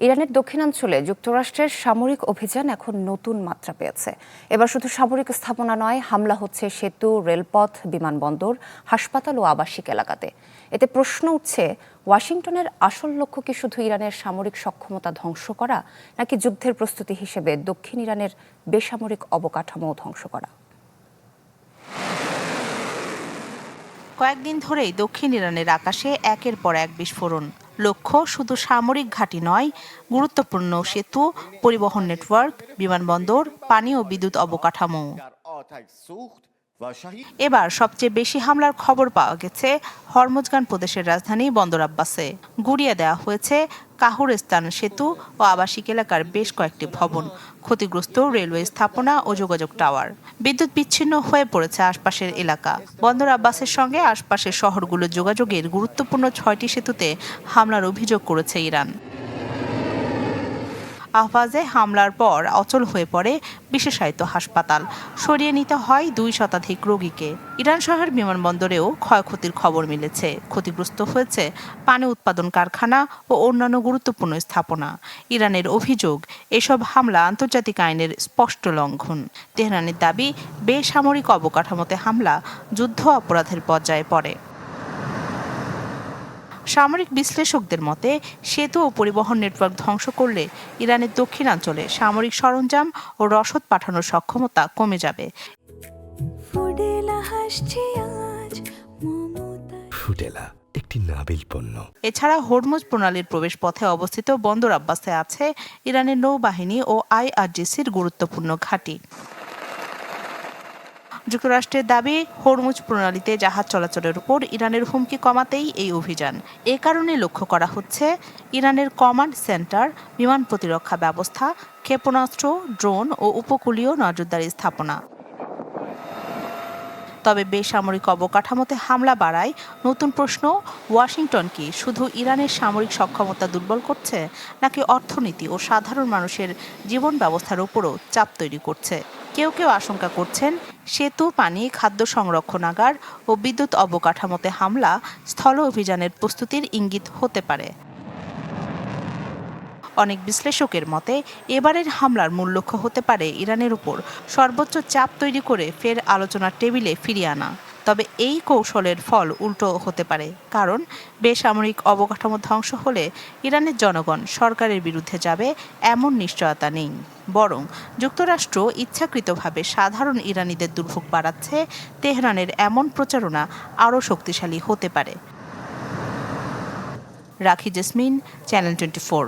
ইরানের দক্ষিণাঞ্চলে যুক্তরাষ্ট্রের সামরিক অভিযান এখন নতুন মাত্রা পেয়েছে। এবার শুধু সামরিক স্থাপনা নয়, হামলা হচ্ছে সেতু, রেলপথ, বিমানবন্দর, হাসপাতাল ও আবাসিক এলাকাতে। এতে প্রশ্ন উঠছে, ওয়াশিংটনের আসল লক্ষ্য কি শুধু ইরানের সামরিক সক্ষমতা ধ্বংস করা, নাকি যুদ্ধের প্রস্তুতি হিসেবে দক্ষিণ ইরানের বেসামরিক অবকাঠামো ধ্বংস করা? কয়েকদিন ধরেই দক্ষিণ ইরানের আকাশে একের পর এক বিস্ফোরণ। লক্ষ্য শুধু সামরিক ঘাঁটি নয়, গুরুত্বপূর্ণ সেতু, পরিবহন নেটওয়ার্ক, বিমানবন্দর, পানি ও বিদ্যুৎ অবকাঠামো। এবার সবচেয়ে বেশি হামলার খবর পাওয়া গেছে হরমুজগান প্রদেশের রাজধানী বন্দর আব্বাসে। গুড়িয়ে দেওয়া হয়েছে কাহুরেস্তান সেতু ও আবাসিক এলাকার বেশ কয়েকটি ভবন, ক্ষতিগ্রস্ত রেলওয়ে স্থাপনা ও যোগাযোগ টাওয়ার। বিদ্যুৎ বিচ্ছিন্ন হয়ে পড়েছে আশপাশের এলাকা। বন্দর আব্বাসের সঙ্গে আশপাশের শহরগুলোর যোগাযোগের গুরুত্বপূর্ণ 6টি সেতুতে হামলার অভিযোগ করেছে ইরান। আহওয়াজে হামলার পর অচল হয়ে পড়ে বিশেষায়িত হাসপাতাল, সরিয়ে নিতে হয় 2 শতাধিক রোগীকে। ইরান শহর বিমানবন্দরেও ক্ষয়ক্ষতির খবর মিলেছে। ক্ষতিগ্রস্ত হয়েছে পানি উৎপাদন কারখানা ও অন্যান্য গুরুত্বপূর্ণ স্থাপনা। ইরানের অভিযোগ, এসব হামলা আন্তর্জাতিক আইনের স্পষ্ট লঙ্ঘন। তেহরানের দাবি, বেসামরিক অবকাঠামোতে হামলা যুদ্ধ অপরাধের পর্যায়ে পড়ে। সামরিক বিশ্লেষকদের মতে, সেতু ও পরিবহন নেটওয়ার্ক ধ্বংস করলে ইরানের দক্ষিণাঞ্চলে সামরিক সরঞ্জাম ও রসদ পাঠানোর সক্ষমতা কমে যাবে। ফুডেলা একটি নাবিল পণ্য। এছাড়া হরমুজ প্রণালীর প্রবেশপথে অবস্থিত বন্দর আব্বাসে আছে ইরানের নৌবাহিনী ও আইআরজিসির গুরুত্বপূর্ণ ঘাঁটি। যুক্তরাষ্ট্রের দাবি, হরমুজ প্রণালীতে জাহাজ চলাচলের উপর ইরানের হুমকি কমাতেই এই অভিযান। এ কারণে লক্ষ্য করা হচ্ছে ইরানের কমান্ড সেন্টার, বিমান প্রতিরক্ষা ব্যবস্থা, ক্ষেপণাস্ত্র, ড্রোন ও উপকূলীয় নজরদারি স্থাপনা। তবে বেসামরিক অবকাঠামোতে হামলা বাড়ায় নতুন প্রশ্ন, ওয়াশিংটন কি শুধু ইরানের সামরিক সক্ষমতা দুর্বল করছে, নাকি অর্থনীতি ও সাধারণ মানুষের জীবন ব্যবস্থার উপরও চাপ তৈরি করছে? কেউ কেউ আশঙ্কা করছেন, সেতু, পানি, খাদ্য সংরক্ষণাগার ও বিদ্যুৎ অবকাঠামোতে হামলা স্থল অভিযানের প্রস্তুতির ইঙ্গিত হতে পারে। অনেক বিশ্লেষকের মতে, এবারের হামলার মূল লক্ষ্য হতে পারে ইরানের উপর সর্বোচ্চ চাপ তৈরি করে ফের আলোচনার টেবিলে ফিরিয়ে আনা। তবে এই কৌশলের ফল উল্টো হতে পারে, কারণ বেসামরিক অবকাঠামো ধ্বংস হলে ইরানের জনগণ সরকারের বিরুদ্ধে যাবে এমন নিশ্চয়তা নেই। বরং যুক্তরাষ্ট্র ইচ্ছাকৃতভাবে সাধারণ ইরানিদের দুর্ভোগ বাড়াচ্ছে। তেহরানের এমন প্রচারণা আরও শক্তিশালী হতে পারে। রাখি জেসমিন, চ্যানেল 24।